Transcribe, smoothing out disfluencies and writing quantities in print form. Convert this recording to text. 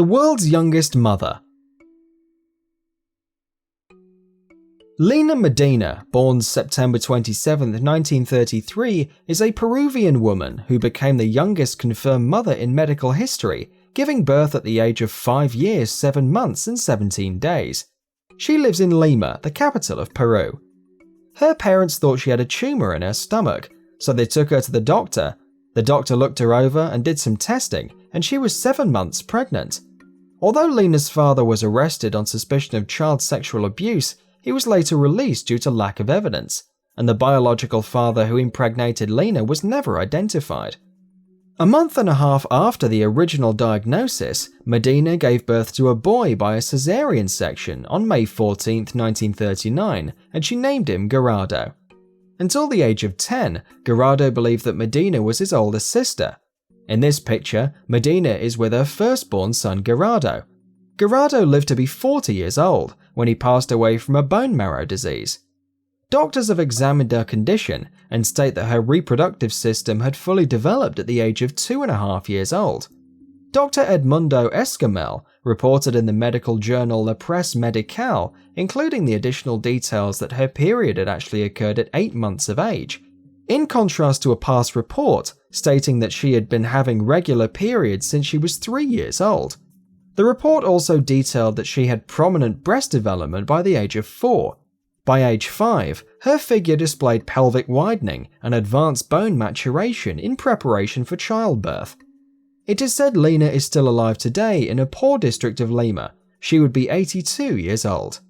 world's youngest mother. Lina Medina, born September 27, 1933, is a Peruvian woman who became the youngest confirmed mother in medical history, giving birth at the age of 5 years, 7 months and 17 days. She lives in Lima, the capital of Peru. Her parents thought she had a tumor in her stomach, so they took her to the doctor. The doctor looked her over and did some testing, and she was 7 months pregnant. Although Lina's father was arrested on suspicion of child sexual abuse, he was later released due to lack of evidence, and the biological father who impregnated Lina was never identified. A month and a half after the original diagnosis, Medina gave birth to a boy by a caesarean section on May 14, 1939, and she named him Gerardo. Until the age of 10, Gerardo believed that Medina was his older sister. In this picture, Medina is with her firstborn son Gerardo. Gerardo lived to be 40 years old when he passed away from a bone marrow disease. Doctors have examined her condition and state that her reproductive system had fully developed at the age of 2.5 years old. Dr. Edmundo Escamel reported in the medical journal La Presse Médicale, including the additional details that her period had actually occurred at 8 months of age, in contrast to a past report stating that she had been having regular periods since she was 3 years old. The report also detailed that she had prominent breast development by the age of 4. By age 5, her figure displayed pelvic widening and advanced bone maturation in preparation for childbirth. It is said Lina is still alive today in a poor district of Lima. She would be 82 years old.